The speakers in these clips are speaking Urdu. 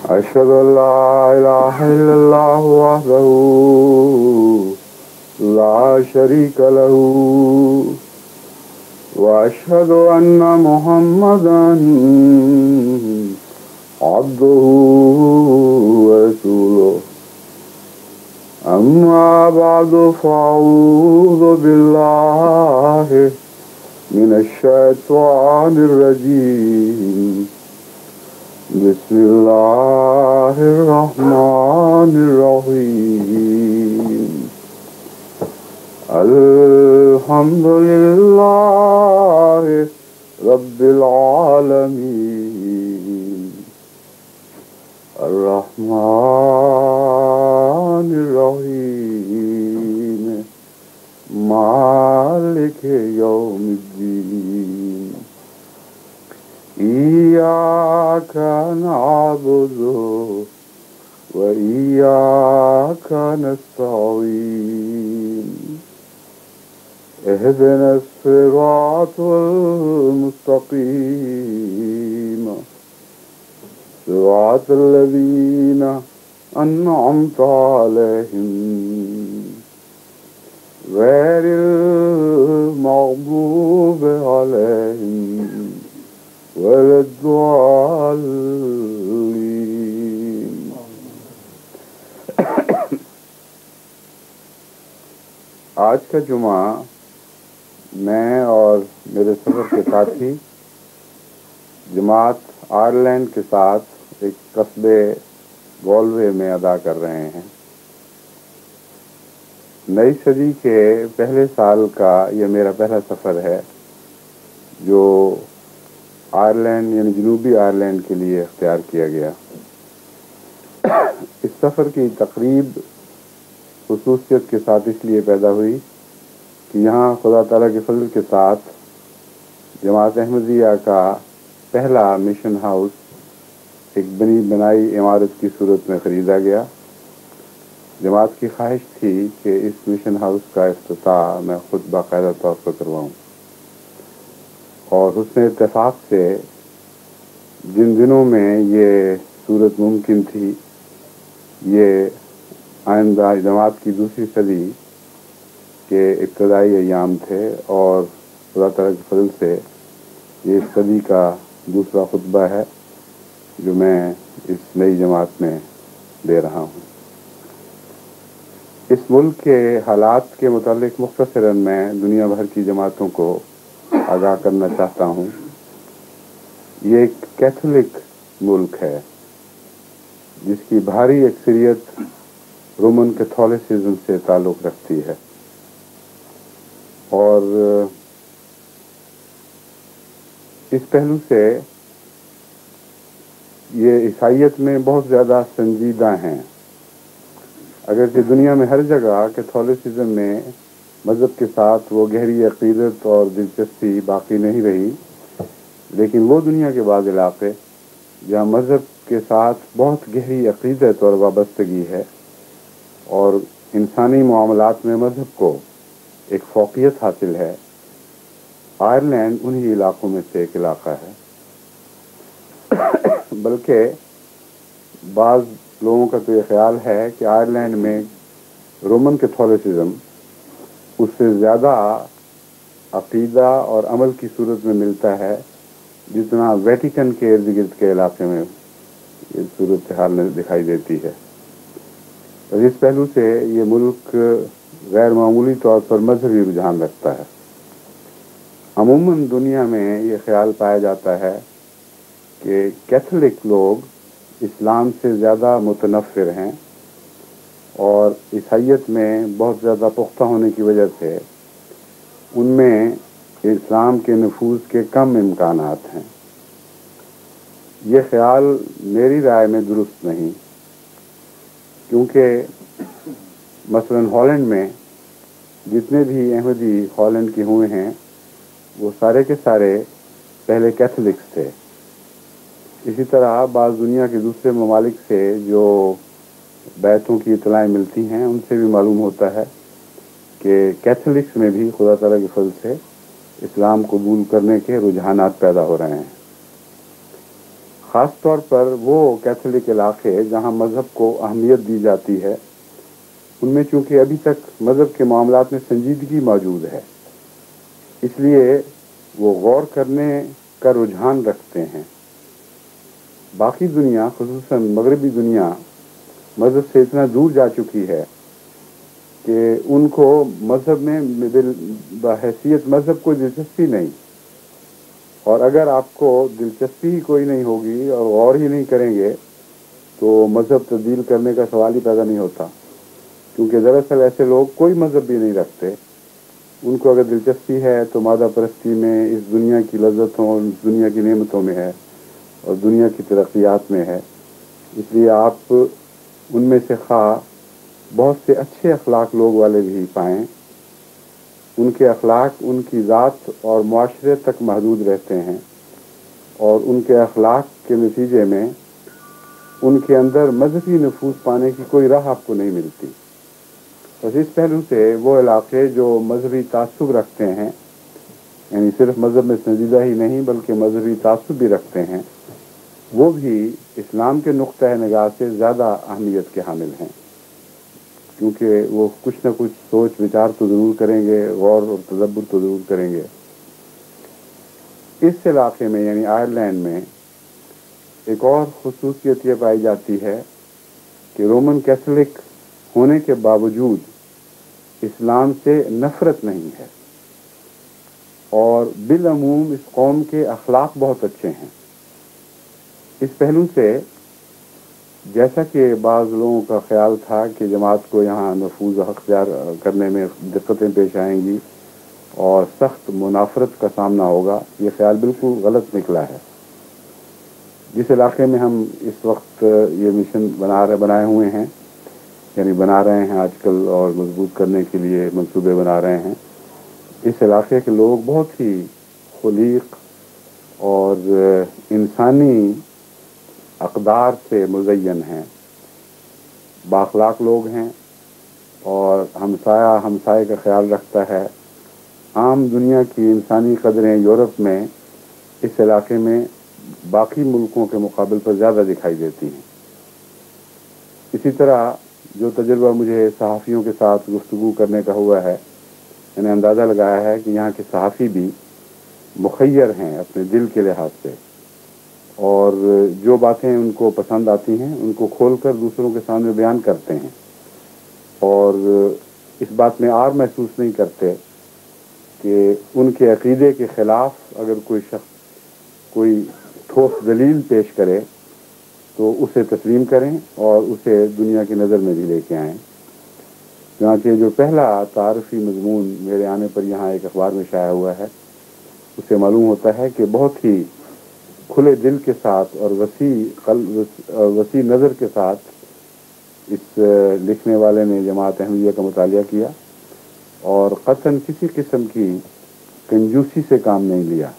أشهد أن لا إله إلا الله وحده لا شريك له وأشهد أن محمدا عبده ورسوله أما بعد فأعوذ بالله من الشيطان الرجيم بسم الله الرحمن الرحيم الحمد لله رب العالمين الرحمن الرحيم مالك يوم الدين إياك نعبد وإياك نستعين اهدنا الصراط المستقيم صراط الذين أنعمت عليهم غير المغضوب عليهم ولا الضالين. آج کا جمعہ میں اور میرے سفر کے ساتھی جماعت آئرلینڈ کے ساتھ ایک قصبے گالوے میں ادا کر رہے ہیں. نئی صدی کے پہلے سال کا یہ میرا پہلا سفر ہے جو آئرلینڈ یعنی جنوبی آئرلینڈ کے لیے اختیار کیا گیا. اس سفر کی تقریب خصوصیت کے ساتھ اس لیے پیدا ہوئی کہ یہاں خدا تعالیٰ کے فضل کے ساتھ جماعت احمدیہ کا پہلا مشن ہاؤس ایک بنی بنائی عمارت کی صورت میں خریدا گیا. جماعت کی خواہش تھی کہ اس مشن ہاؤس کا افتتاح میں خود باقاعدہ طور پر کرواؤں، اور حسن اتفاق سے جن دنوں میں یہ صورت ممکن تھی یہ آئندہ جماعت کی دوسری صدی کے ابتدائی ایام تھے، اور خدا تعالیٰ کے فضل سے یہ اس صدی کا دوسرا خطبہ ہے جو میں اس نئی جماعت میں دے رہا ہوں. اس ملک کے حالات کے متعلق مختصراً میں دنیا بھر کی جماعتوں کو آگاہ کرنا چاہتا ہوں. یہ ایک کیتھولک ملک ہے جس کی بھاری اکثریت رومن کیتھولسزم سے تعلق رکھتی ہے، اور اس پہلو سے یہ عیسائیت میں بہت زیادہ سنجیدہ ہیں. اگرچہ دنیا میں ہر جگہ کیتھولسزم میں مذہب کے ساتھ وہ گہری عقیدت اور دلچسپی باقی نہیں رہی، لیکن وہ دنیا کے بعض علاقے جہاں مذہب کے ساتھ بہت گہری عقیدت اور وابستگی ہے اور انسانی معاملات میں مذہب کو ایک فوقیت حاصل ہے، آئرلینڈ انہی علاقوں میں سے ایک علاقہ ہے. بلکہ بعض لوگوں کا تو یہ خیال ہے کہ آئرلینڈ میں رومن کیتھولسزم اس سے زیادہ عقیدہ اور عمل کی صورت میں ملتا ہے جتنا ویٹیکن کے ارد گرد کے علاقے میں یہ صورتحال دکھائی دیتی ہے. اور اس پہلو سے یہ ملک غیر معمولی طور پر مذہبی رجحان رکھتا ہے. عموماً دنیا میں یہ خیال پایا جاتا ہے کہ کیتھولک لوگ اسلام سے زیادہ متنفر ہیں، اور عیسائیت میں بہت زیادہ پختہ ہونے کی وجہ سے ان میں اسلام کے نفوذ کے کم امکانات ہیں. یہ خیال میری رائے میں درست نہیں، کیونکہ مثلاً ہالینڈ میں جتنے بھی احمدی ہالینڈ کے ہوئے ہیں وہ سارے کے سارے پہلے کیتھولکس تھے. اسی طرح بعض دنیا کے دوسرے ممالک سے جو بیعتوں کی اطلاعیں ملتی ہیں ان سے بھی معلوم ہوتا ہے کہ کیتھولکس میں بھی خدا تعالیٰ کے فضل سے اسلام قبول کرنے کے رجحانات پیدا ہو رہے ہیں. خاص طور پر وہ کیتھولک علاقے جہاں مذہب کو اہمیت دی جاتی ہے، ان میں چونکہ ابھی تک مذہب کے معاملات میں سنجیدگی موجود ہے، اس لیے وہ غور کرنے کا رجحان رکھتے ہیں۔ باقی دنیا، خصوصاً مغربی دنیا، مذہب سے اتنا دور جا چکی ہے کہ ان کو مذہب میں بحیثیت مذہب کوئی دلچسپی نہیں، اور اگر آپ کو دلچسپی ہی کوئی نہیں ہوگی اور غور ہی نہیں کریں گے تو مذہب تبدیل کرنے کا سوال ہی پیدا نہیں ہوتا، کیونکہ دراصل ایسے لوگ کوئی مذہب بھی نہیں رکھتے۔ ان کو اگر دلچسپی ہے تو مادہ پرستی میں، اس دنیا کی لذتوں، اس دنیا کی نعمتوں میں ہے اور دنیا کی ترقیات میں ہے۔ اس لیے آپ ان میں سے خواہ بہت سے اچھے اخلاق لوگ والے بھی پائیں، ان کے اخلاق ان کی ذات اور معاشرے تک محدود رہتے ہیں، اور ان کے اخلاق کے نتیجے میں ان کے اندر مذہبی نفوذ پانے کی کوئی راہ آپ کو نہیں ملتی۔ بس اس پہلو سے وہ علاقے جو مذہبی تعصب رکھتے ہیں، یعنی صرف مذہب میں سنجیدہ ہی نہیں بلکہ مذہبی تعصب بھی رکھتے ہیں، وہ بھی اسلام کے نقطۂ نگاہ سے زیادہ اہمیت کے حامل ہیں، کیونکہ وہ کچھ نہ کچھ سوچ وچار تو ضرور کریں گے، غور اور تدبر تو ضرور کریں گے۔ اس علاقے میں یعنی آئرلینڈ میں ایک اور خصوصیت یہ پائی جاتی ہے کہ رومن کیتھولک ہونے کے باوجود اسلام سے نفرت نہیں ہے، اور بالعموم اس قوم کے اخلاق بہت اچھے ہیں۔ اس پہلو سے جیسا کہ بعض لوگوں کا خیال تھا کہ جماعت کو یہاں نفوذ اختیار کرنے میں دقتیں پیش آئیں گی اور سخت منافرت کا سامنا ہوگا، یہ خیال بالکل غلط نکلا ہے۔ جس علاقے میں ہم اس وقت یہ مشن بنائے ہوئے ہیں، یعنی بنا رہے ہیں آج کل اور مضبوط کرنے کے لیے منصوبے بنا رہے ہیں، اس علاقے کے لوگ بہت ہی خلیق اور انسانی اقدار سے مزین ہیں، بااخلاق لوگ ہیں، اور ہمسایہ ہمسائے کا خیال رکھتا ہے۔ عام دنیا کی انسانی قدریں یورپ میں اس علاقے میں باقی ملکوں کے مقابل پر زیادہ دکھائی دیتی ہیں۔ اسی طرح جو تجربہ مجھے صحافیوں کے ساتھ گفتگو کرنے کا ہوا ہے، میں نے اندازہ لگایا ہے کہ یہاں کے صحافی بھی مخیر ہیں اپنے دل کے لحاظ سے، اور جو باتیں ان کو پسند آتی ہیں ان کو کھول کر دوسروں کے سامنے بیان کرتے ہیں، اور اس بات میں عار محسوس نہیں کرتے کہ ان کے عقیدے کے خلاف اگر کوئی شخص کوئی ٹھوس دلیل پیش کرے تو اسے تسلیم کریں اور اسے دنیا کی نظر میں بھی لے کے آئیں۔ چنانچہ جو پہلا تعارفی مضمون میرے آنے پر یہاں ایک اخبار میں شائع ہوا ہے، اس سے معلوم ہوتا ہے کہ بہت ہی کھلے دل کے ساتھ اور وسیع نظر کے ساتھ اس لکھنے والے نے جماعت احمدیہ کا مطالعہ کیا، اور قطعاً کسی قسم کی کنجوسی سے کام نہیں لیا۔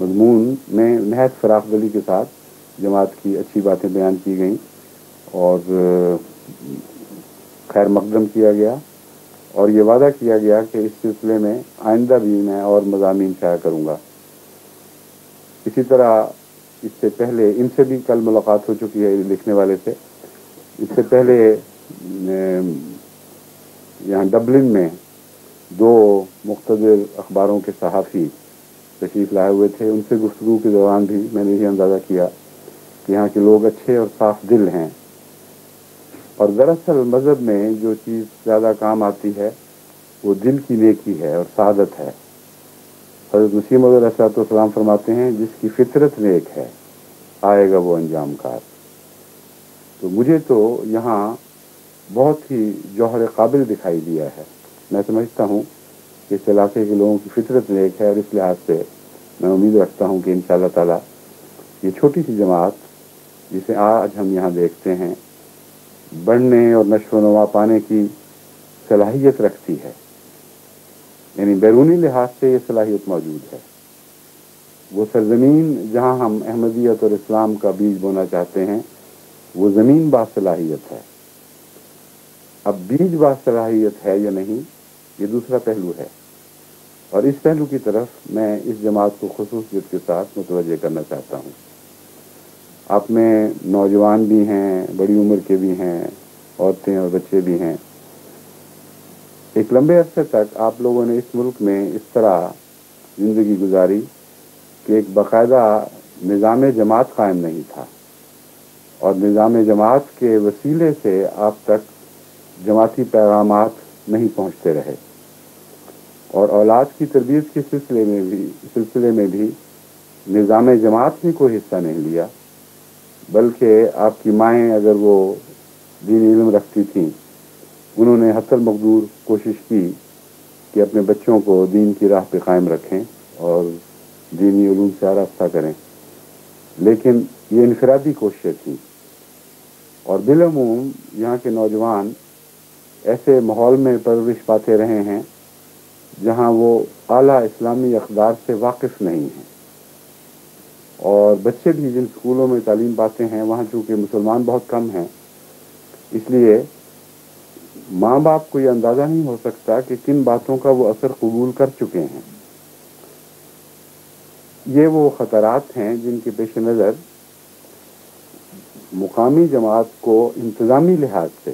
مضمون میں نہایت فراخ دلی کے ساتھ جماعت کی اچھی باتیں بیان کی گئیں اور خیر مقدم کیا گیا، اور یہ وعدہ کیا گیا کہ اس سلسلے میں آئندہ بھی میں اور مضامین شائع کروں گا۔ اسی طرح اس سے پہلے ان سے بھی کل ملاقات ہو چکی ہے لکھنے والے سے۔ اس سے پہلے یہاں ڈبلن میں دو مقتدر اخباروں کے صحافی تشریف لائے ہوئے تھے، ان سے گفتگو کے دوران بھی میں نے یہ اندازہ کیا کہ یہاں کے لوگ اچھے اور صاف دل ہیں، اور دراصل مذہب میں جو چیز زیادہ کام آتی ہے وہ دل کی نیکی ہے اور سعادت ہے۔ حضرت مسیح موعود علیہ السلام فرماتے ہیں جس کی فطرت نیک ہے آئے گا وہ انجام کار۔ تو مجھے تو یہاں بہت ہی جوہر قابل دکھائی دیا ہے۔ میں سمجھتا ہوں کہ اس علاقے کے لوگوں کی فطرت نیک ہے، اور اس لحاظ سے میں امید رکھتا ہوں کہ انشاءاللہ تعالی یہ چھوٹی سی جماعت جسے آج ہم یہاں دیکھتے ہیں بڑھنے اور نشو و نما پانے کی صلاحیت رکھتی ہے، یعنی بیرونی لحاظ سے یہ صلاحیت موجود ہے۔ وہ سرزمین جہاں ہم احمدیت اور اسلام کا بیج بونا چاہتے ہیں وہ زمین باصلاحیت ہے۔ اب بیج باصلاحیت ہے یا نہیں یہ دوسرا پہلو ہے، اور اس پہلو کی طرف میں اس جماعت کو خصوصیت کے ساتھ متوجہ کرنا چاہتا ہوں۔ آپ میں نوجوان بھی ہیں، بڑی عمر کے بھی ہیں، عورتیں اور بچے بھی ہیں. ایک لمبے عرصے تک آپ لوگوں نے اس ملک میں اس طرح زندگی گزاری کہ ایک باقاعدہ نظام جماعت قائم نہیں تھا، اور نظام جماعت کے وسیلے سے آپ تک جماعتی پیغامات نہیں پہنچتے رہے، اور اولاد کی تربیت کے سلسلے میں بھی نظام جماعت نے کوئی حصہ نہیں لیا، بلکہ آپ کی مائیں اگر وہ دینی علم رکھتی تھیں، انہوں نے حتی المقدور کوشش کی کہ اپنے بچوں کو دین کی راہ پہ قائم رکھیں اور دینی علوم سے آراستہ کریں، لیکن یہ انفرادی کوششیں تھیں. اور بالعموم یہاں کے نوجوان ایسے ماحول میں پرورش پاتے رہے ہیں جہاں وہ اعلیٰ اسلامی اقدار سے واقف نہیں ہیں، اور بچے بھی جن اسکولوں میں تعلیم پاتے ہیں وہاں چونکہ مسلمان بہت کم ہیں، اس لیے ماں باپ کو یہ اندازہ نہیں ہو سکتا کہ کن باتوں کا وہ اثر قبول کر چکے ہیں. یہ وہ خطرات ہیں جن کے پیش نظر مقامی جماعت کو انتظامی لحاظ سے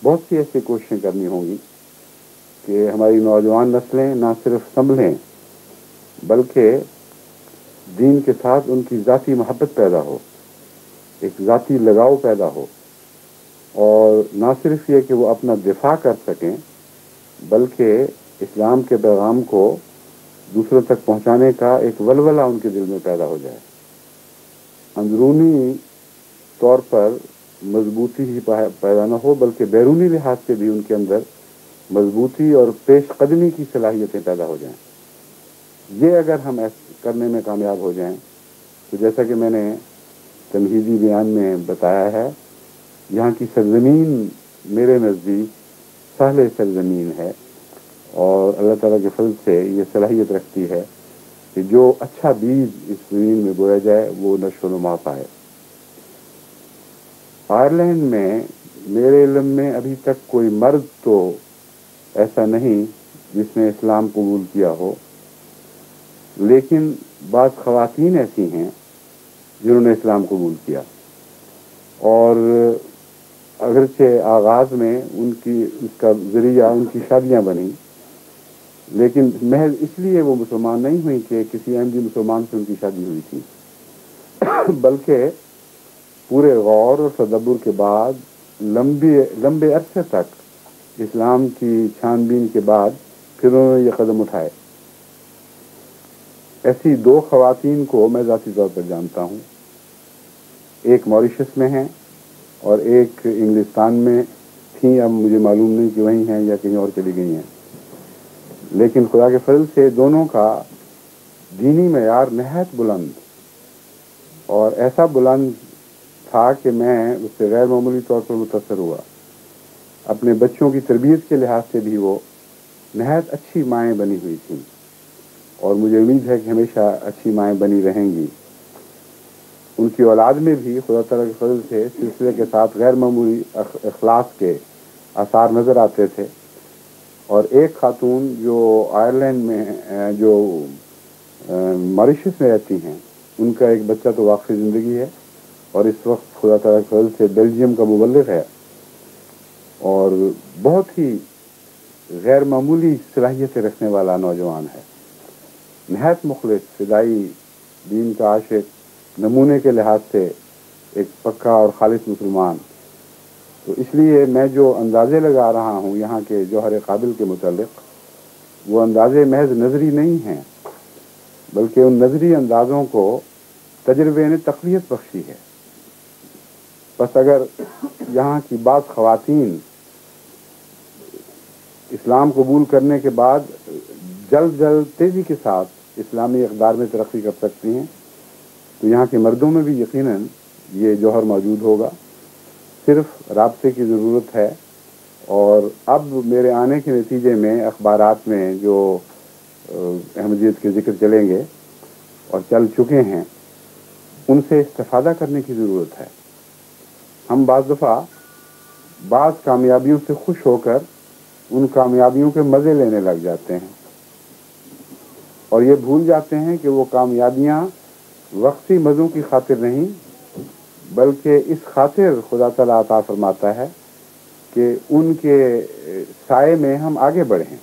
بہت سی ایسی کوششیں کرنی ہوں گی کہ ہماری نوجوان نسلیں نہ صرف سنبھلیں بلکہ دین کے ساتھ ان کی ذاتی محبت پیدا ہو، ایک ذاتی لگاؤ پیدا ہو، اور نہ صرف یہ کہ وہ اپنا دفاع کر سکیں بلکہ اسلام کے پیغام کو دوسروں تک پہنچانے کا ایک ولولہ ان کے دل میں پیدا ہو جائے. اندرونی طور پر مضبوطی ہی پیدا نہ ہو بلکہ بیرونی لحاظ سے بھی ان کے اندر مضبوطی اور پیش قدمی کی صلاحیتیں پیدا ہو جائیں. یہ اگر ہم کرنے میں کامیاب ہو جائیں تو جیسا کہ میں نے تمہیدی بیان میں بتایا ہے، یہاں کی سرزمین میرے نزدیک سہل سرزمین ہے، اور اللہ تعالیٰ کے فضل سے یہ صلاحیت رکھتی ہے کہ جو اچھا بیج اس زمین میں بویا جائے وہ نشو و نما پائے. آئرلینڈ میں میرے علم میں ابھی تک کوئی مرد تو ایسا نہیں جس نے اسلام قبول کیا ہو، لیکن بعض خواتین ایسی ہیں جنہوں نے اسلام قبول کیا، اور اگرچہ آغاز میں اس کا ذریعہ ان کی شادیاں بنیں، لیکن محض اس لیے وہ مسلمان نہیں ہوئی کہ کسی احمدی مسلمان سے ان کی شادی ہوئی تھی، بلکہ پورے غور اور تدبر کے بعد لمبے عرصے تک اسلام کی چھان بین کے بعد پھر انہوں نے یہ قدم اٹھائے. ایسی دو خواتین کو میں ذاتی طور پر جانتا ہوں، ایک موریشس میں ہیں اور ایک انگلستان میں تھیں، اب مجھے معلوم نہیں کہ وہیں ہیں یا کہیں اور چلی گئی ہیں، لیکن خدا کے فضل سے دونوں کا دینی معیار نہایت بلند، اور ایسا بلند تھا کہ میں اس سے غیر معمولی طور پر متاثر ہوا. اپنے بچوں کی تربیت کے لحاظ سے بھی وہ نہایت اچھی مائیں بنی ہوئی تھیں، اور مجھے امید ہے کہ ہمیشہ اچھی مائیں بنی رہیں گی. ان کی اولاد میں بھی خدا تعالیٰ کے فضل سے سلسلے کے ساتھ غیر معمولی اخلاص کے آثار نظر آتے تھے. اور ایک خاتون جو آئرلینڈ میں جو ماریشس میں رہتی ہیں، ان کا ایک بچہ تو واقعی زندگی ہے، اور اس وقت خدا تعالیٰ کے فضل سے بیلجیم کا مبلغ ہے، اور بہت ہی غیر معمولی صلاحیتیں رکھنے والا نوجوان ہے، نہایت مخلص، فدائی، دین کا عاشق، نمونے کے لحاظ سے ایک پکا اور خالص مسلمان. تو اس لیے میں جو اندازے لگا رہا ہوں یہاں کے جوہر قابل کے متعلق، وہ اندازے محض نظری نہیں ہیں، بلکہ ان نظری اندازوں کو تجربے نے تقویت بخشی ہے. بس اگر یہاں کی بعض خواتین اسلام قبول کرنے کے بعد جلد تیزی کے ساتھ اسلامی اقدار میں ترقی کر سکتی ہیں تو یہاں کے مردوں میں بھی یقیناً یہ جوہر موجود ہوگا. صرف رابطے کی ضرورت ہے، اور اب میرے آنے کے نتیجے میں اخبارات میں جو احمدیت کے ذکر چلیں گے اور چل چکے ہیں، ان سے استفادہ کرنے کی ضرورت ہے. ہم بعض دفعہ بعض کامیابیوں سے خوش ہو کر ان کامیابیوں کے مزے لینے لگ جاتے ہیں، اور یہ بھول جاتے ہیں کہ وہ کامیابیاں وقتی مزوں کی خاطر نہیں بلکہ اس خاطر خدا تعالیٰ عطا فرماتا ہے کہ ان کے سائے میں ہم آگے بڑھیں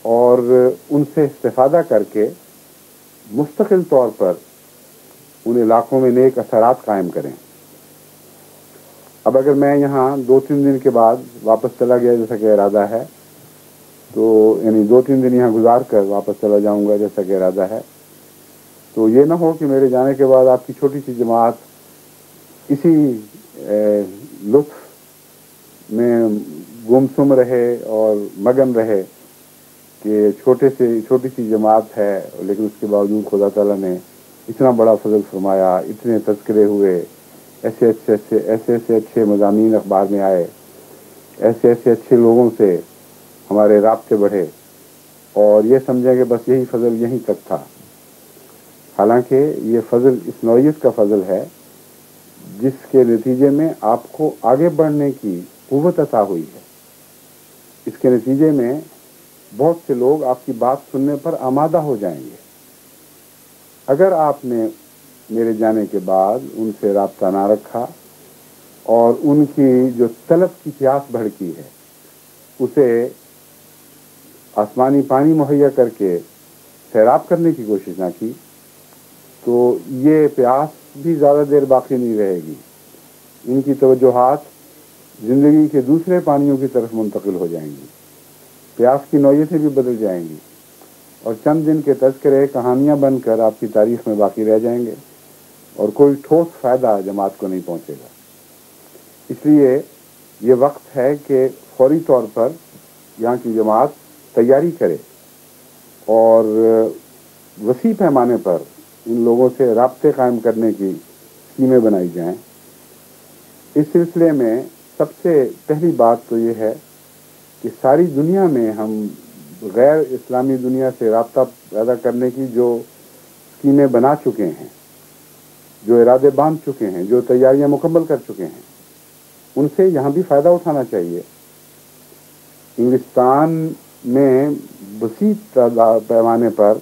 اور ان سے استفادہ کر کے مستقل طور پر ان علاقوں میں نیک اثرات قائم کریں۔ اب اگر میں یہاں 2-3 دن کے بعد واپس چلا گیا جیسا کہ ارادہ ہے، تو یعنی 2-3 دن یہاں گزار کر واپس چلا جاؤں گا جیسا کہ ارادہ ہے، تو یہ نہ ہو کہ میرے جانے کے بعد آپ کی چھوٹی سی جماعت اسی لطف میں گمسم رہے اور مگن رہے کہ چھوٹی سی جماعت ہے، لیکن اس کے باوجود خدا تعالیٰ نے اتنا بڑا فضل فرمایا، اتنے تذکرے ہوئے، ایسے اچھے مضامین اخبار میں آئے، ایسے اچھے لوگوں سے ہمارے رابطے بڑھے، اور یہ سمجھیں کہ بس یہی فضل یہیں تک تھا۔ حالانکہ یہ فضل اس نوعیت کا فضل ہے جس کے نتیجے میں آپ کو آگے بڑھنے کی قوت عطا ہوئی ہے۔ اس کے نتیجے میں بہت سے لوگ آپ کی بات سننے پر آمادہ ہو جائیں گے۔ اگر آپ نے میرے جانے کے بعد ان سے رابطہ نہ رکھا اور ان کی جو طلب کی پیاس بھڑکی ہے اسے آسمانی پانی مہیا کر کے سیراب کرنے کی کوشش نہ کی، تو یہ پیاس بھی زیادہ دیر باقی نہیں رہے گی۔ ان کی توجہات زندگی کے دوسرے پانیوں کی طرف منتقل ہو جائیں گی، پیاس کی نوعیتیں بھی بدل جائیں گی، اور چند دن کے تذکرے کہانیاں بن کر آپ کی تاریخ میں باقی رہ جائیں گے، اور کوئی ٹھوس فائدہ جماعت کو نہیں پہنچے گا۔ اس لیے یہ وقت ہے کہ فوری طور پر یہاں کی جماعت تیاری کرے اور وسیع پیمانے پر ان لوگوں سے رابطے قائم کرنے کی اسکیمیں بنائی جائیں۔ اس سلسلے میں سب سے پہلی بات تو یہ ہے کہ ساری دنیا میں ہم غیر اسلامی دنیا سے رابطہ پیدا کرنے کی جو اسکیمیں بنا چکے ہیں، جو ارادے باندھ چکے ہیں، جو تیاریاں مکمل کر چکے ہیں، ان سے یہاں بھی فائدہ اٹھانا چاہیے۔ انگلستان میں وسیع پیمانے پر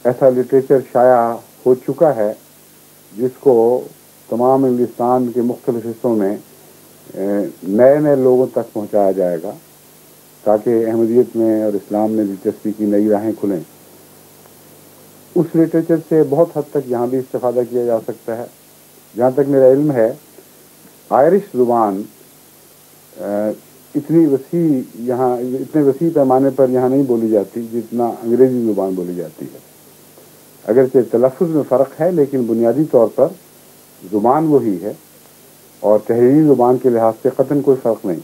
ایسا لٹریچر شائع ہو چکا ہے جس کو تمام انگلستان کے مختلف حصوں میں نئے لوگوں تک پہنچایا جائے گا تاکہ احمدیت میں اور اسلام میں دلچسپی کی نئی راہیں کھلیں۔ اس لٹریچر سے بہت حد تک یہاں بھی استفادہ کیا جا سکتا ہے۔ جہاں تک میرا علم ہے، آئرش زبان اتنے وسیع پیمانے پر یہاں نہیں بولی جاتی جتنا انگریزی زبان بولی جاتی ہے۔ اگرچہ تلفظ میں فرق ہے، لیکن بنیادی طور پر زبان وہی ہے، اور تحریری زبان کے لحاظ سے قطعاً کوئی فرق نہیں۔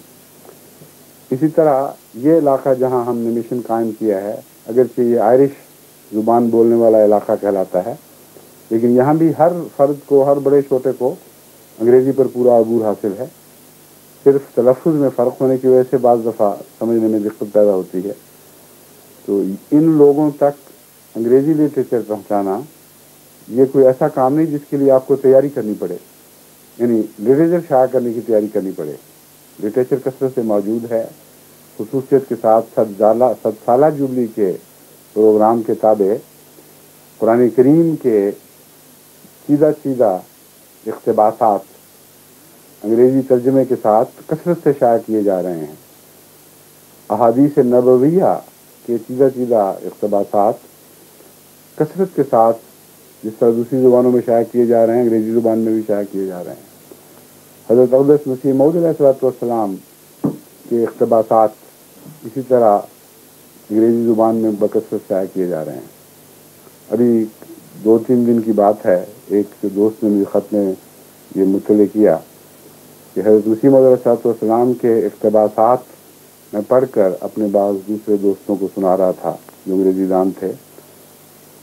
اسی طرح یہ علاقہ جہاں ہم نے مشن قائم کیا ہے، اگرچہ یہ آئرش زبان بولنے والا علاقہ کہلاتا ہے، لیکن یہاں بھی ہر فرد کو، ہر بڑے چھوٹے کو انگریزی پر پورا عبور حاصل ہے۔ صرف تلفظ میں فرق ہونے کی وجہ سے بعض دفعہ سمجھنے میں دقت پیدا ہوتی ہے۔ تو ان لوگوں تک انگریزی لٹریچر پہنچانا یہ کوئی ایسا کام نہیں جس کے لیے آپ کو تیاری کرنی پڑے، یعنی لٹریچر شائع کرنے کی تیاری کرنی پڑے۔ لٹریچر کثرت سے موجود ہے، خصوصیت کے ساتھ 100 سالہ جوبلی کے پروگرام کے تابع قرآن کریم کے سیدھا اقتباسات انگریزی ترجمے کے ساتھ کثرت سے شائع کیے جا رہے ہیں۔ احادیث نبویہ کے سیدھا اقتباسات کثرت کے ساتھ جس طرح دوسری زبانوں میں شائع کیے جا رہے ہیں، انگریزی زبان میں بھی شائع کیے جا رہے ہیں۔ حضرت اقدس مسیح موعود علیہ السلام کے اقتباسات اسی طرح انگریزی زبان میں بکثرت شائع کیے جا رہے ہیں۔ ابھی 2-3 دن کی بات ہے، ایک دوست نے مجھے خط میں یہ مطلع کیا کہ حضرت مسیح موعود علیہ السلام کے اقتباسات میں پڑھ کر اپنے بعض دوسرے دوستوں کو سنا رہا تھا جو انگریزی دان تھے،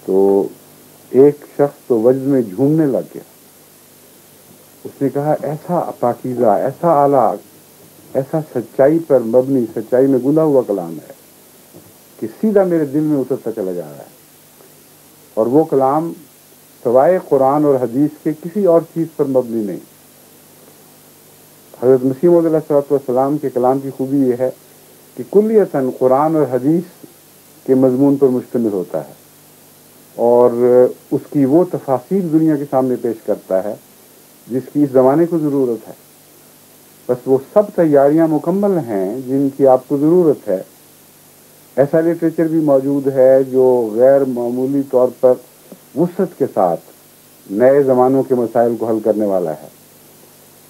تو ایک شخص تو وجد میں جھومنے لگ گیا۔ اس نے کہا ایسا پاکیزہ، ایسا اعلیٰ، ایسا سچائی پر مبنی، سچائی میں گندا ہوا کلام ہے کہ سیدھا میرے دل میں اترتا چلا جا رہا ہے، اور وہ کلام سوائے قرآن اور حدیث کے کسی اور چیز پر مبنی نہیں۔ حضرت مسیح موعود علیہ السلام کے کلام کی خوبی یہ ہے کہ کلیتاً قرآن اور حدیث کے مضمون پر مشتمل ہوتا ہے، اور اس کی وہ تفاصیل دنیا کے سامنے پیش کرتا ہے جس کی اس زمانے کو ضرورت ہے. بس وہ سب تیاریاں مکمل ہیں جن کی آپ کو ضرورت ہے. ایسا لٹریچر بھی موجود ہے جو غیر معمولی طور پر وسعت کے ساتھ نئے زمانوں کے مسائل کو حل کرنے والا ہے.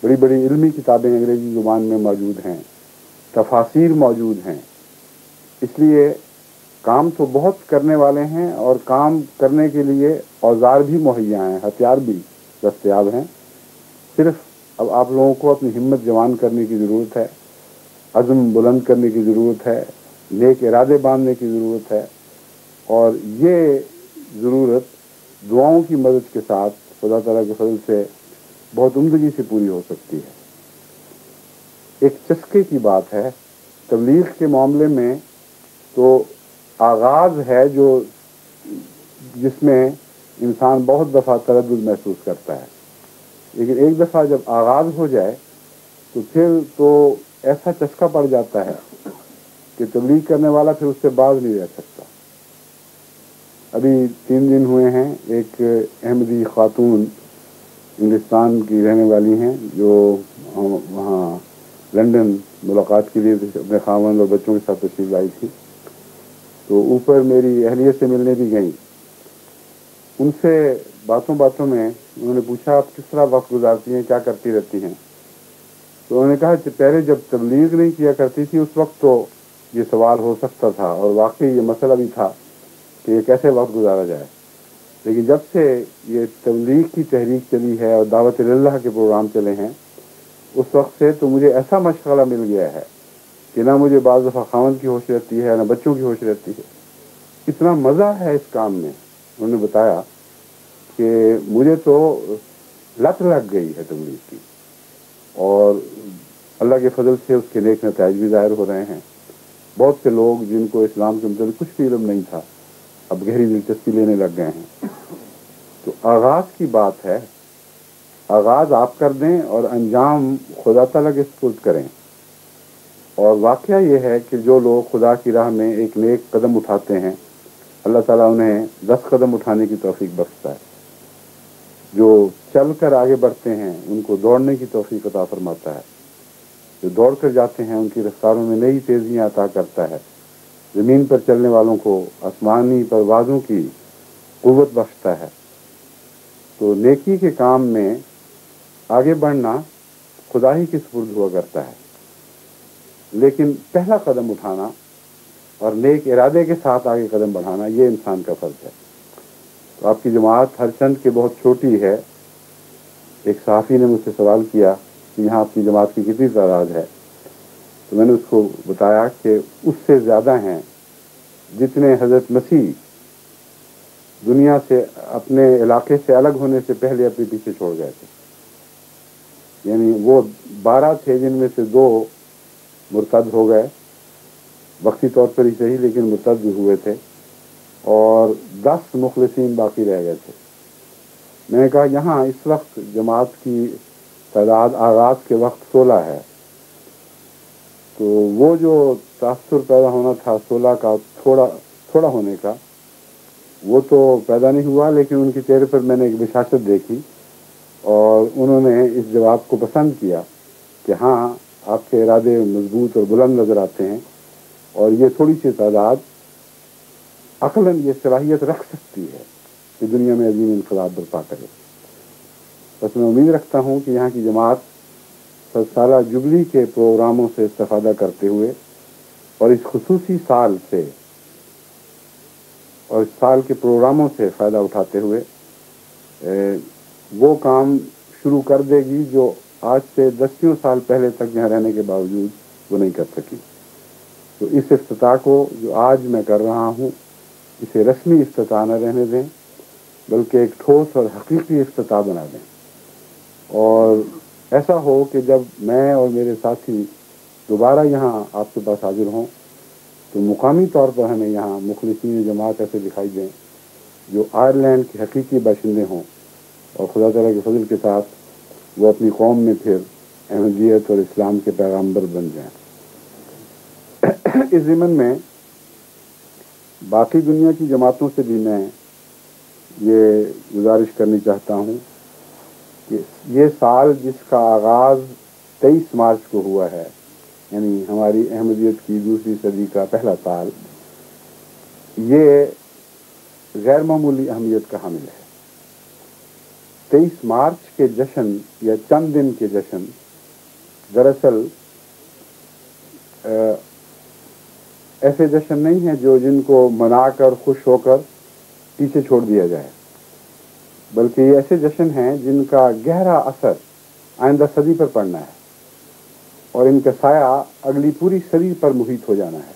بڑی بڑی علمی کتابیں انگریزی زبان میں موجود ہیں، تفاسیر موجود ہیں. اس لیے کام تو بہت کرنے والے ہیں اور کام کرنے کے لیے اوزار بھی مہیا ہیں، ہتھیار بھی دستیاب ہیں. صرف اب آپ لوگوں کو اپنی ہمت جوان کرنے کی ضرورت ہے، عزم بلند کرنے کی ضرورت ہے، نیک ارادے باندھنے کی ضرورت ہے. اور یہ ضرورت دعاؤں کی مدد کے ساتھ خدا تعالیٰ کے فضل سے بہت عمدگی سے پوری ہو سکتی ہے. ایک چسکے کی بات ہے تبلیغ کے معاملے میں، تو آغاز ہے جس میں انسان بہت دفعہ تردد محسوس کرتا ہے، لیکن ایک دفعہ جب آغاز ہو جائے تو پھر تو ایسا چسکا پڑ جاتا ہے کہ تبلیغ کرنے والا پھر اس سے باز نہیں رہ سکتا. ابھی 3 دن ہوئے ہیں، ایک احمدی خاتون انگلستان کی رہنے والی ہیں جو وہاں لندن ملاقات کے لیے اپنے خاوند اور بچوں کے ساتھ تشریف لائی تھی. تو اوپر میری اہلیہ سے ملنے بھی گئیں. ان سے باتوں میں انہوں نے پوچھا آپ کس طرح وقت گزارتی ہیں، کیا کرتی رہتی ہیں. تو انہوں نے کہا کہ پہلے جب تبلیغ نہیں کیا کرتی تھی اس وقت تو یہ سوال ہو سکتا تھا اور واقعی یہ مسئلہ بھی تھا کہ یہ کیسے وقت گزارا جائے، لیکن جب سے یہ تبلیغ کی تحریک چلی ہے اور دعوت اللہ کے پروگرام چلے ہیں اس وقت سے تو مجھے ایسا مشغلہ مل گیا ہے کہ نہ مجھے بعض دفعہ خاوند کی ہوش رہتی ہے نہ بچوں کی ہوش رہتی ہے. اتنا مزہ ہے اس کام میں. انہوں نے بتایا کہ مجھے تو لت لگ گئی ہے تبلیغ کی، اور اللہ کے فضل سے اس کے نیک نتائج بھی ظاہر ہو رہے ہیں. بہت سے لوگ جن کو اسلام کے متعلق کچھ بھی علم نہیں تھا اب گہری دلچسپی لینے لگ گئے ہیں. تو آغاز کی بات ہے، آغاز آپ کر دیں اور انجام خدا تعالیٰ کے سپرد کریں. اور واقعہ یہ ہے کہ جو لوگ خدا کی راہ میں ایک نیک قدم اٹھاتے ہیں اللہ تعالیٰ انہیں 10 قدم اٹھانے کی توفیق بخشتا ہے. جو چل کر آگے بڑھتے ہیں ان کو دوڑنے کی توفیق عطا فرماتا ہے. جو دوڑ کر جاتے ہیں ان کی رفتاروں میں نئی تیزیاں عطا کرتا ہے. زمین پر چلنے والوں کو آسمانی پروازوں کی قوت بخشتا ہے. تو نیکی کے کام میں آگے بڑھنا خدا ہی کے سپرد ہوا کرتا ہے، لیکن پہلا قدم اٹھانا اور نیک ارادے کے ساتھ آگے قدم بڑھانا یہ انسان کا فرض ہے. تو آپ کی جماعت ہر چند کے بہت چھوٹی ہے. ایک صحافی نے مجھ سے سوال کیا کہ یہاں آپ کی جماعت کی کتنی تعداد ہے، تو میں نے اس کو بتایا کہ اس سے زیادہ ہیں جتنے حضرت مسیح دنیا سے اپنے علاقے سے الگ ہونے سے پہلے اپنے پیچھے چھوڑ گئے تھے. یعنی وہ 12 تھے جن میں سے 2 مرتد ہو گئے، وقتی طور پر ہی صحیح لیکن مرتد بھی ہوئے تھے، اور 10 مخلصین باقی رہ گئے تھے. میں نے کہا یہاں اس وقت جماعت کی تعداد آغاز کے وقت 16 ہے. تو وہ جو تاثر پیدا ہونا تھا 16 کا تھوڑا ہونے کا وہ تو پیدا نہیں ہوا، لیکن ان کے چہرے پر میں نے ایک بشاشت دیکھی اور انہوں نے اس جواب کو پسند کیا کہ ہاں آپ کے ارادے مضبوط اور بلند نظر آتے ہیں اور یہ تھوڑی سی تعداد عقلاً یہ صلاحیت رکھ سکتی ہے کہ دنیا میں عظیم انقلاب برپا کرے. بس میں امید رکھتا ہوں کہ یہاں کی جماعت 100 سالہ جبلی کے پروگراموں سے استفادہ کرتے ہوئے اور اس خصوصی سال سے اور اس سال کے پروگراموں سے فائدہ اٹھاتے ہوئے وہ کام شروع کر دے گی جو آج سے 10 سال پہلے تک یہاں رہنے کے باوجود وہ نہیں کر سکی. تو اس افتتاح کو جو آج میں کر رہا ہوں اسے رسمی افتتاح نہ رہنے دیں بلکہ ایک ٹھوس اور حقیقی افتتاح بنا دیں، اور ایسا ہو کہ جب میں اور میرے ساتھی دوبارہ یہاں آپ کے پاس حاضر ہوں تو مقامی طور پر ہمیں یہاں مخلصین جماعت ایسے دکھائی دیں جو آئرلینڈ کے حقیقی باشندے ہوں اور خدا تعالیٰ کے فضل کے ساتھ وہ اپنی قوم میں پھر احمدیت اور اسلام کے پیغامبر بن جائیں. اس ضمن میں باقی دنیا کی جماعتوں سے بھی میں یہ گزارش کرنی چاہتا ہوں کہ یہ سال جس کا آغاز 23 مارچ کو ہوا ہے، یعنی ہماری احمدیت کی دوسری صدی کا پہلا سال، یہ غیر معمولی اہمیت کا حامل ہے۔ 23 مارچ کے جشن یا چند دن کے جشن دراصل ایسے جشن نہیں ہیں جن کو منا کر خوش ہو کر پیچھے چھوڑ دیا جائے، بلکہ یہ ایسے جشن ہیں جن کا گہرا اثر آئندہ صدی پر پڑنا ہے اور ان کا سایہ اگلی پوری صدی پر محیط ہو جانا ہے۔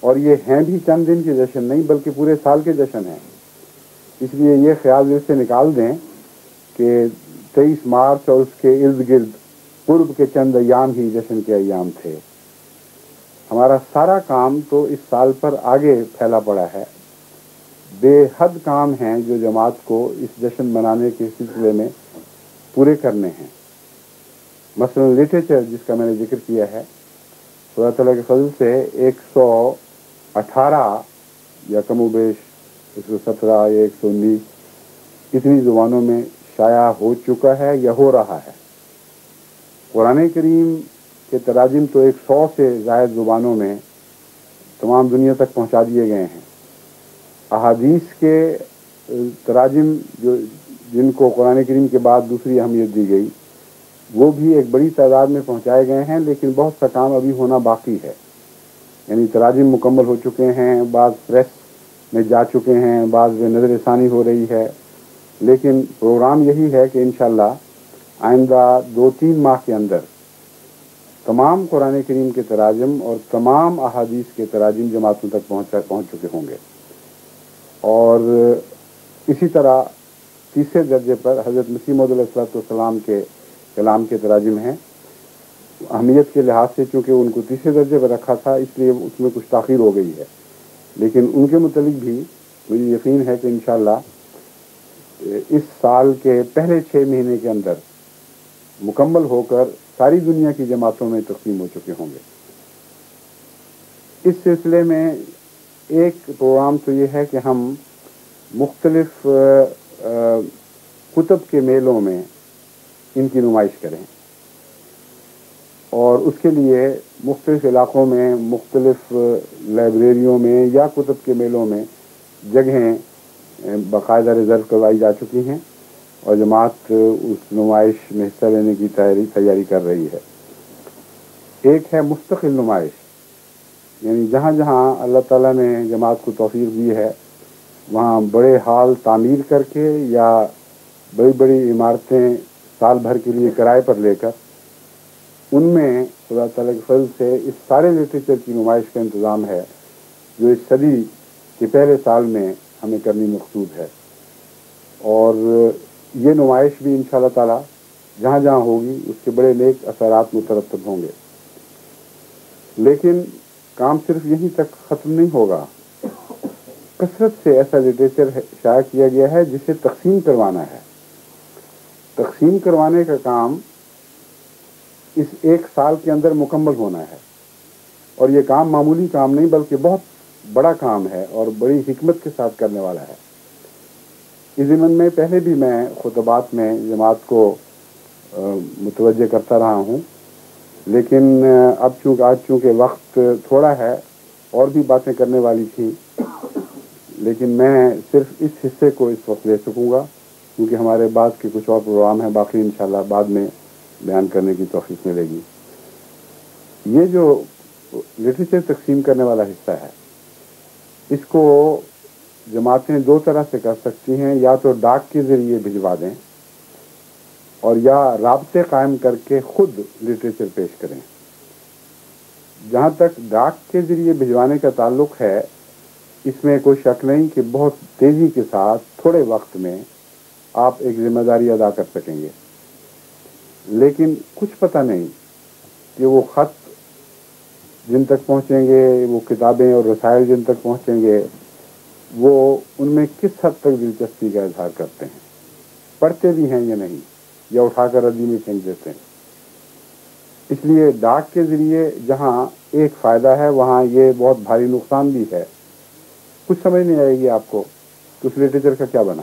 اور یہ ہیں بھی چند دن کے جشن نہیں بلکہ پورے سال کے جشن ہیں۔ اس لیے یہ خیال دل سے نکال دیں کہ 23 مارچ اور اس کے ارد گرد قرب کے چند ایام ہی جشن کے ایام تھے۔ ہمارا سارا کام تو اس سال پر آگے پھیلا پڑا ہے۔ بے حد کام ہیں جو جماعت کو اس جشن منانے کے سلسلے میں پورے کرنے ہیں۔ مثلا لٹریچر جس کا میں نے ذکر کیا ہے، خدا تعالیٰ کے فضل سے 118 یا کم و بیش 117 یا 119 اتنی زبانوں میں شائع ہو چکا ہے یا ہو رہا ہے۔ قرآن کریم کے تراجم تو 100 سے زائد زبانوں میں تمام دنیا تک پہنچا دیے گئے ہیں۔ احادیث کے تراجم جن کو قرآن کریم کے بعد دوسری اہمیت دی گئی، وہ بھی ایک بڑی تعداد میں پہنچائے گئے ہیں، لیکن بہت سا کام ابھی ہونا باقی ہے۔ یعنی تراجم مکمل ہو چکے ہیں، بعض پریس میں جا چکے ہیں، بعض میں نظر ثانی ہو رہی ہے، لیکن پروگرام یہی ہے کہ انشاءاللہ آئندہ 2-3 ماہ کے اندر تمام قرآن کریم کے تراجم اور تمام احادیث کے تراجم جماعتوں تک پہنچ چکے ہوں گے۔ اور اسی طرح تیسرے درجے پر حضرت مسیح موعود علیہ السلام کے کلام کے تراجم ہیں۔ اہمیت کے لحاظ سے چونکہ ان کو تیسرے درجے پر رکھا تھا، اس لیے اس میں کچھ تاخیر ہو گئی ہے، لیکن ان کے متعلق بھی مجھے یقین ہے کہ انشاءاللہ اس سال کے پہلے 6 مہینے کے اندر مکمل ہو کر ساری دنیا کی جماعتوں میں تقسیم ہو چکے ہوں گے۔ اس سلسلے میں ایک پروگرام تو یہ ہے کہ ہم مختلف کتب کے میلوں میں ان کی نمائش کریں، اور اس کے لیے مختلف علاقوں میں مختلف لائبریریوں میں یا کتب کے میلوں میں جگہیں باقاعدہ ریزرو کروائی جا چکی ہیں، اور جماعت اس نمائش میں حصہ لینے کی تیاری کر رہی ہے۔ ایک ہے مستقل نمائش، یعنی جہاں جہاں اللہ تعالیٰ نے جماعت کو توفیق دی ہے وہاں بڑے ہال تعمیر کر کے یا بڑی بڑی عمارتیں سال بھر کے لیے کرائے پر لے کر ان میں خدا تعالیٰ کے فضل سے اس سارے لٹریچر کی نمائش کا انتظام ہے جو اس صدی کے پہلے سال میں ہمیں کرنی مقصود ہے۔ اور یہ نمائش بھی انشاءاللہ تعالیٰ جہاں جہاں ہوگی اس کے بڑے نیک اثرات مترتب ہوں گے۔ لیکن کام صرف یہیں تک ختم نہیں ہوگا، کثرت سے ایسا لٹریچر شائع کیا گیا ہے جسے تقسیم کروانا ہے۔ تقسیم کروانے کا کام اس ایک سال کے اندر مکمل ہونا ہے، اور یہ کام معمولی کام نہیں بلکہ بہت بڑا کام ہے اور بڑی حکمت کے ساتھ کرنے والا ہے۔ اس ضمن میں پہلے بھی میں خطبات میں جماعت کو متوجہ کرتا رہا ہوں، لیکن آج چونکہ وقت تھوڑا ہے اور بھی باتیں کرنے والی تھیں، لیکن میں صرف اس حصے کو اس وقت لے سکوں گا کیونکہ ہمارے بعد کے کچھ اور پروگرام ہیں، باقی انشاءاللہ بعد میں بیان کرنے کی توفیق ملے گی۔ یہ جو لٹریچر تقسیم کرنے والا حصہ ہے اس کو جماعتیں 2 طرح سے کر سکتی ہیں، یا تو ڈاک کے ذریعے بھجوا دیں اور یا رابطے قائم کر کے خود لٹریچر پیش کریں۔ جہاں تک ڈاک کے ذریعے بھجوانے کا تعلق ہے، اس میں کوئی شک نہیں کہ بہت تیزی کے ساتھ تھوڑے وقت میں آپ ایک ذمہ داری ادا کر سکیں گے، لیکن کچھ پتہ نہیں کہ وہ خط جن تک پہنچیں گے، وہ کتابیں اور رسائل جن تک پہنچیں گے، وہ ان میں کس حد تک دلچسپی کا اظہار کرتے ہیں، پڑھتے بھی ہیں یا نہیں، یا اٹھا کر ردی میں پھینک دیتے ہیں۔ اس لیے ڈاک کے ذریعے جہاں ایک فائدہ ہے وہاں یہ بہت بھاری نقصان بھی ہے۔ کچھ سمجھ نہیں آئے گی آپ کو کہ اس لٹریچر کا کیا بنا۔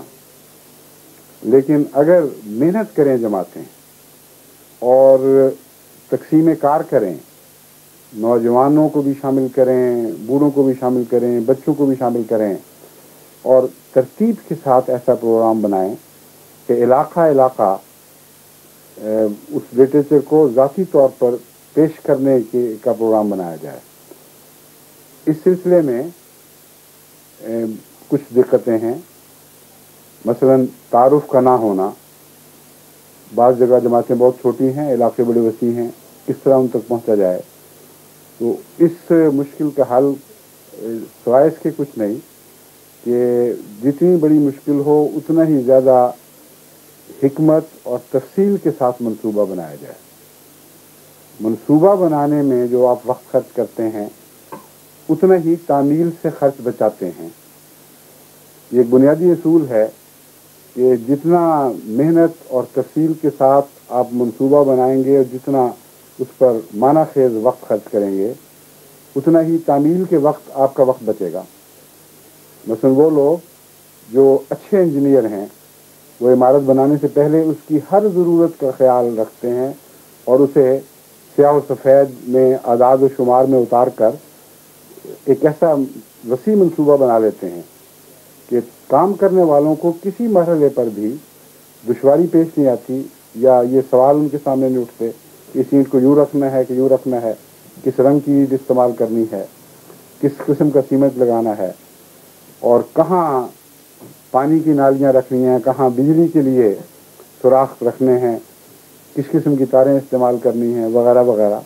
لیکن اگر محنت کریں جماعتیں اور تقسیم کار کریں، نوجوانوں کو بھی شامل کریں، بوڑھوں کو بھی شامل کریں، بچوں کو بھی شامل کریں، اور ترتیب کے ساتھ ایسا پروگرام بنائیں کہ علاقہ علاقہ اس لٹریچر کو ذاتی طور پر پیش کرنے کا پروگرام بنایا جائے۔ اس سلسلے میں کچھ دقتیں ہیں، مثلا تعارف کا نہ ہونا۔ بعض جگہ جماعتیں بہت چھوٹی ہیں، علاقے بڑے وسیع ہیں، کس طرح ان تک پہنچا جائے؟ تو اس مشکل کا حل سوائے اس کے کچھ نہیں کہ جتنی بڑی مشکل ہو اتنا ہی زیادہ حکمت اور تفصیل کے ساتھ منصوبہ بنایا جائے۔ منصوبہ بنانے میں جو آپ وقت خرچ کرتے ہیں اتنا ہی تعمیل سے خرچ بچاتے ہیں۔ یہ ایک بنیادی اصول ہے کہ جتنا محنت اور تفصیل کے ساتھ آپ منصوبہ بنائیں گے اور جتنا اس پر معنی خیز وقت خرچ کریں گے اتنا ہی تعمیل کے وقت آپ کا وقت بچے گا۔ مثلا وہ لوگ جو اچھے انجینئر ہیں وہ عمارت بنانے سے پہلے اس کی ہر ضرورت کا خیال رکھتے ہیں اور اسے سیاہ و سفید میں اعداد و شمار میں اتار کر ایک ایسا وسیع منصوبہ بنا لیتے ہیں کہ کام کرنے والوں کو کسی مرحلے پر بھی دشواری پیش نہیں آتی، یا یہ سوال ان کے سامنے نہیں اٹھتے کہ اس اینٹ کو یوں رکھنا ہے کہ یوں رکھنا ہے، کس رنگ کی اینٹ استعمال کرنی ہے، کس قسم کا سیمنٹ لگانا ہے، اور کہاں پانی کی نالیاں رکھنی ہیں، کہاں بجلی کے لیے سوراخ رکھنے ہیں، کس قسم کی تاریں استعمال کرنی ہیں، وغیرہ وغیرہ۔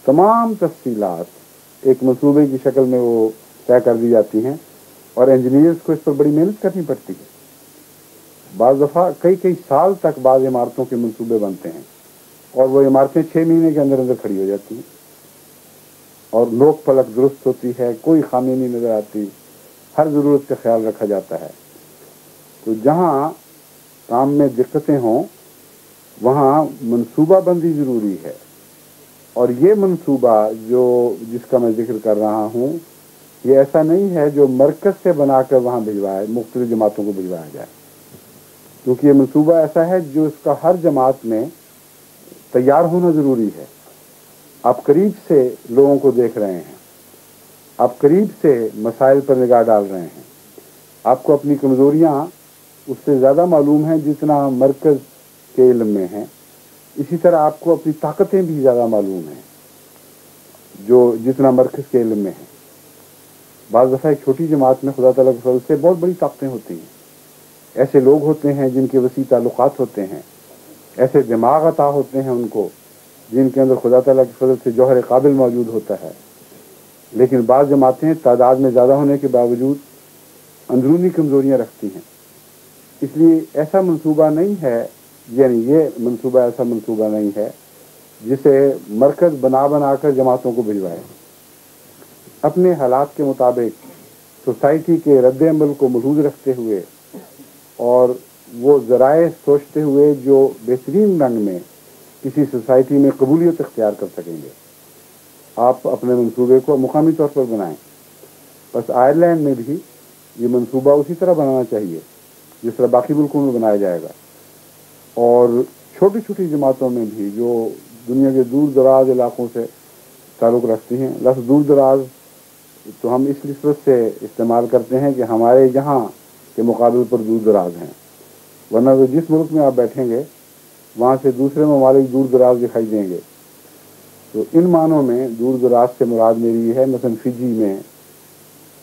تمام تفصیلات ایک منصوبے کی شکل میں وہ طے کر دی جاتی ہیں، اور انجینئرز کو اس پر بڑی محنت کرنی پڑتی ہے۔ بعض دفعہ کئی سال تک بعض عمارتوں کے منصوبے بنتے ہیں اور وہ عمارتیں 6 مہینے کے اندر کھڑی ہو جاتی ہیں، اور نوک پلک درست ہوتی ہے، کوئی خامی نہیں نظر آتی، ہر ضرورت کا خیال رکھا جاتا ہے۔ تو جہاں کام میں دقتیں ہوں وہاں منصوبہ بندی ضروری ہے، اور یہ منصوبہ جس کا میں ذکر کر رہا ہوں یہ ایسا نہیں ہے جو مرکز سے بنا کر وہاں بھجوائے، مختلف جماعتوں کو بھجوایا جائے، کیونکہ یہ منصوبہ ایسا ہے جو اس کا ہر جماعت میں تیار ہونا ضروری ہے۔ آپ قریب سے لوگوں کو دیکھ رہے ہیں، آپ قریب سے مسائل پر نگاہ ڈال رہے ہیں، آپ کو اپنی کمزوریاں اس سے زیادہ معلوم ہیں جتنا مرکز کے علم میں ہیں، اسی طرح آپ کو اپنی طاقتیں بھی زیادہ معلوم ہیں جتنا مرکز کے علم میں ہیں۔ بعض دفعہ ایک چھوٹی جماعت میں خدا تعالیٰ کے فضل سے بہت بڑی طاقتیں ہوتی ہیں، ایسے لوگ ہوتے ہیں جن کے وسیع تعلقات ہوتے ہیں، ایسے دماغ عطا ہوتے ہیں ان کو جن کے اندر خدا تعالیٰ کے فضل سے جوہر قابل موجود ہوتا ہے، لیکن بعض جماعتیں تعداد میں زیادہ ہونے کے باوجود اندرونی کمزوریاں رکھتی ہیں۔ اس لیے ایسا منصوبہ نہیں ہے، یعنی یہ منصوبہ ایسا منصوبہ نہیں ہے جسے مرکز بنا کر جماعتوں کو بھجوائے۔ اپنے حالات کے مطابق سوسائٹی کے رد عمل کو ملحوظ رکھتے ہوئے اور وہ ذرائع سوچتے ہوئے جو بہترین رنگ میں کسی سوسائٹی میں قبولیت اختیار کر سکیں گے، آپ اپنے منصوبے کو مقامی طور پر بنائیں۔ بس آئرلینڈ میں بھی یہ منصوبہ اسی طرح بنانا چاہیے جس طرح باقی ملکوں میں بنایا جائے گا، اور چھوٹی چھوٹی جماعتوں میں بھی جو دنیا کے دور دراز علاقوں سے تعلق رکھتی ہیں۔ لفظ دور دراز تو ہم اس نسبت سے استعمال کرتے ہیں کہ ہمارے یہاں کے مقابل پر دور دراز ہیں، ورنہ تو جس ملک میں آپ بیٹھیں گے وہاں سے دوسرے ممالک دور دراز دکھائی دیں گے۔ تو ان معنوں میں دور دراز سے مراد میری یہ ہے، مثلا فجی میں،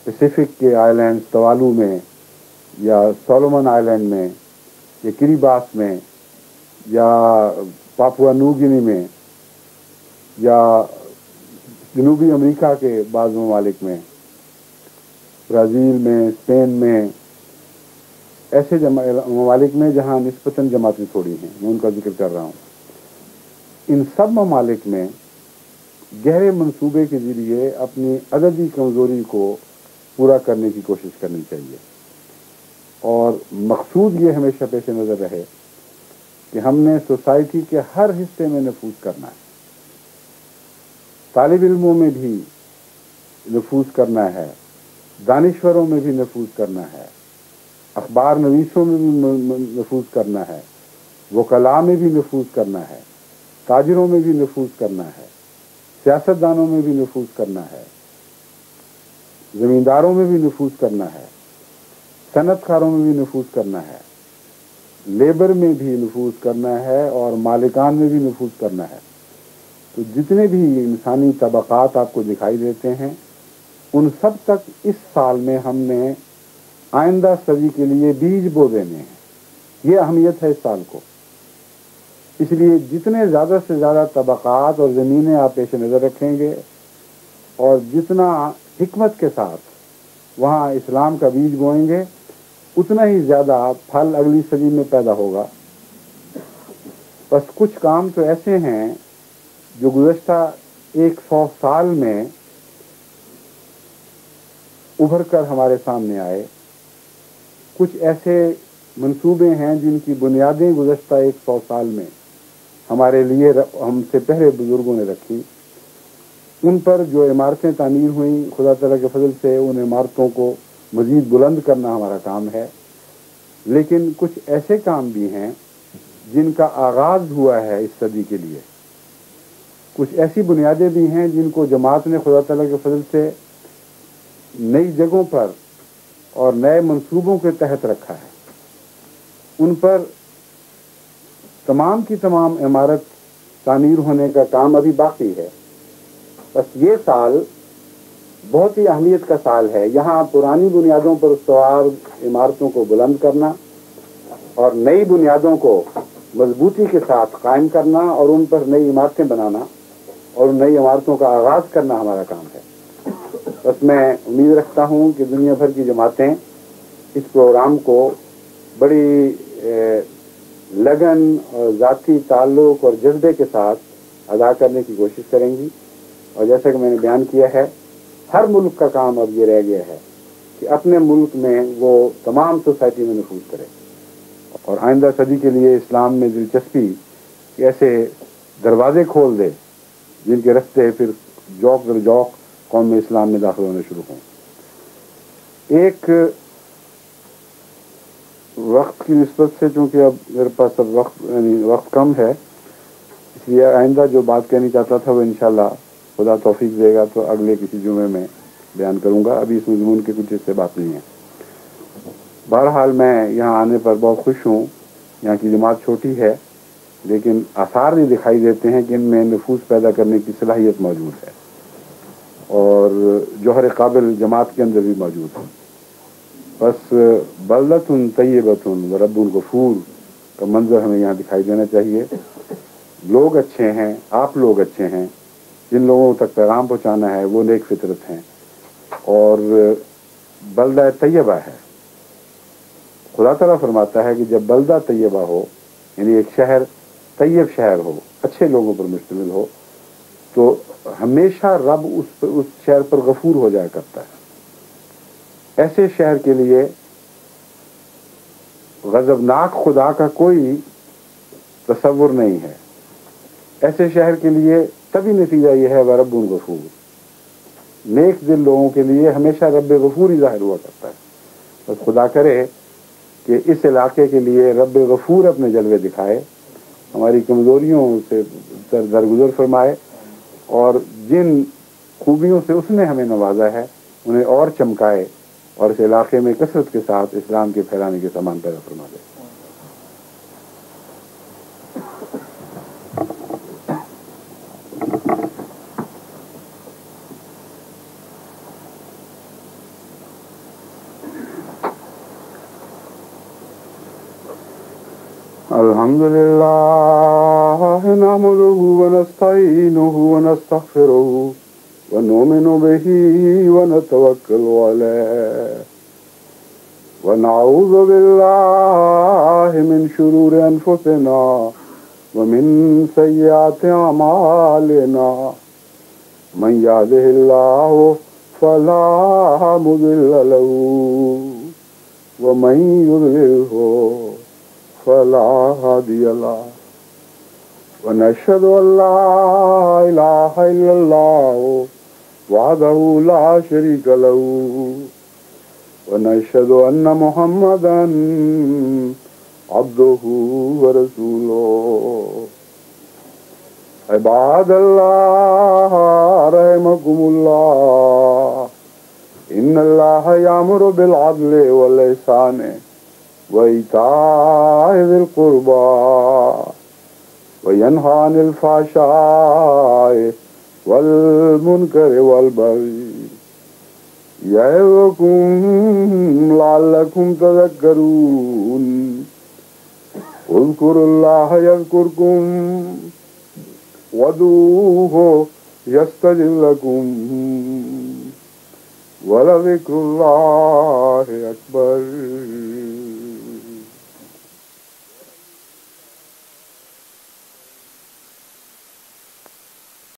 پیسیفک کے آئی لینڈ توالو میں، یا سولومن آئی لینڈ میں، یا کریباس میں، یا پاپوا نیو گینی میں، یا جنوبی امریکہ کے بعض ممالک میں، برازیل میں، اسپین میں، ایسے ممالک میں جہاں نسبتاً جماعتیں تھوڑی ہیں، میں ان کا ذکر کر رہا ہوں۔ ان سب ممالک میں گہرے منصوبے کے ذریعے اپنی عددی کمزوری کو پورا کرنے کی کوشش کرنی چاہیے، اور مقصود یہ ہمیشہ پیش نظر رہے کہ ہم نے سوسائٹی کے ہر حصے میں نفوذ کرنا ہے، طالب علموں میں بھی نفوذ کرنا ہے، دانشوروں میں بھی نفوذ کرنا ہے، اخبار نویسوں میں بھی نفوذ کرنا ہے، وکلاء میں بھی نفوذ کرنا ہے، تاجروں میں بھی نفوذ کرنا ہے، سیاستدانوں میں بھی نفوذ کرنا ہے، زمینداروں میں بھی نفوذ کرنا ہے، صنعت کاروں میں بھی نفوذ کرنا ہے، لیبر میں بھی نفوذ کرنا ہے، اور مالکان میں بھی نفوذ کرنا ہے۔ تو جتنے بھی انسانی طبقات آپ کو دکھائی دیتے ہیں، ان سب تک اس سال میں ہم نے آئندہ صدی کے لیے بیج بو دینے ہیں۔ یہ اہمیت ہے اس سال کو۔ اس لیے جتنے زیادہ سے زیادہ طبقات اور زمینیں آپ پیش نظر رکھیں گے، اور جتنا حکمت کے ساتھ وہاں اسلام کا بیج بوئیں گے، اتنا ہی زیادہ پھل اگلی صدی میں پیدا ہوگا۔ بس کچھ کام تو ایسے ہیں جو گزشتہ 100 سال میں ابھر کر ہمارے سامنے آئے، کچھ ایسے منصوبے ہیں جن کی بنیادیں گزشتہ 100 سال میں ہمارے لیے ہم سے پہلے بزرگوں نے رکھی۔ ان پر جو عمارتیں تعمیر ہوئیں، خدا تعالیٰ کے فضل سے ان عمارتوں کو مزید بلند کرنا ہمارا کام ہے۔ لیکن کچھ ایسے کام بھی ہیں جن کا آغاز ہوا ہے اس صدی کے لیے۔ کچھ ایسی بنیادیں بھی ہیں جن کو جماعت نے خدا تعالیٰ کے فضل سے نئی جگہوں پر اور نئے منصوبوں کے تحت رکھا ہے۔ ان پر تمام کی تمام عمارت تعمیر ہونے کا کام ابھی باقی ہے۔ بس یہ سال بہت ہی اہمیت کا سال ہے۔ یہاں پرانی بنیادوں پر استوار عمارتوں کو بلند کرنا اور نئی بنیادوں کو مضبوطی کے ساتھ قائم کرنا اور ان پر نئی عمارتیں بنانا اور نئی عمارتوں کا آغاز کرنا ہمارا کام ہے۔ بس میں امید رکھتا ہوں کہ دنیا بھر کی جماعتیں اس پروگرام کو بڑی لگن اور ذاتی تعلق اور جذبے کے ساتھ ادا کرنے کی کوشش کریں گی۔ اور جیسا کہ میں نے بیان کیا ہے، ہر ملک کا کام اب یہ رہ گیا ہے کہ اپنے ملک میں وہ تمام سوسائٹی میں نفوذ کرے، اور آئندہ صدی کے لیے اسلام میں دلچسپی کہ ایسے دروازے کھول دے جن کے رستے پھر جوق در جوق قوم اسلام میں داخل ہونے شروع ہوں۔ ایک وقت کی نسبت سے، چونکہ اب میرے پاس اب وقت کم ہے، اس لیے آئندہ جو بات کہنی چاہتا تھا وہ انشاءاللہ خدا توفیق دے گا تو اگلے کسی جمعے میں بیان کروں گا۔ ابھی اس مضمون کے کچھ حصے بات نہیں ہے۔ بہرحال میں یہاں آنے پر بہت خوش ہوں۔ یہاں کی جماعت چھوٹی ہے لیکن آثار بھی دکھائی دیتے ہیں کہ ان میں نفوذ پیدا کرنے کی صلاحیت موجود ہے، اور جوہر قابل جماعت کے اندر بھی موجود ہے۔ بس بلدۃ طیبۃ ورب غفور کا منظر ہمیں یہاں دکھائی دینا چاہیے۔ لوگ اچھے ہیں، آپ لوگ اچھے ہیں، جن لوگوں تک پیغام پہنچانا ہے وہ نیک فطرت ہیں، اور بلدہ طیبہ ہے۔ خدا تعالیٰ فرماتا ہے کہ جب بلدہ طیبہ ہو، یعنی ایک شہر طیب شہر ہو، اچھے لوگوں پر مشتمل ہو، تو ہمیشہ رب اس شہر پر غفور ہو جایا کرتا ہے۔ ایسے شہر کے لیے غضبناک خدا کا کوئی تصور نہیں ہے۔ ایسے شہر کے لیے تبھی نتیجہ یہ ہے رب غفور۔ نیک دل لوگوں کے لیے ہمیشہ رب غفور ہی ظاہر ہوا کرتا ہے۔ بس خدا کرے کہ اس علاقے کے لیے رب غفور اپنے جلوے دکھائے، ہماری کمزوریوں سے درگزر فرمائے، اور جن خوبیوں سے اس نے ہمیں نوازا ہے انہیں اور چمکائے، اور اس علاقے میں کثرت کے ساتھ اسلام کے پھیلانے کے سامان پیدا فرما دے۔ الحمد لله نحمده ونستعينه ونستغفره ونؤمن به ونتوكل عليه ونعوذ بالله من شرور أنفسنا ومن سيئات أعمالنا من يهده الله فلا مضل له ومن يضلله فلا هادي له ونشهد أن لا إله إلا الله وحده لا شريك له ونشهد أن محمدا عبده ورسوله. عباد الله رحمكم الله، إن الله يأمر بالعدل والإحسان وإيتاء ذي القربى وينهى عن الفحشاء والمنكر والبغي يعظكم لعلكم تذكرون. اذكروا الله يذكركم وادعوه يستجب لكم ولذكر الله أكبر.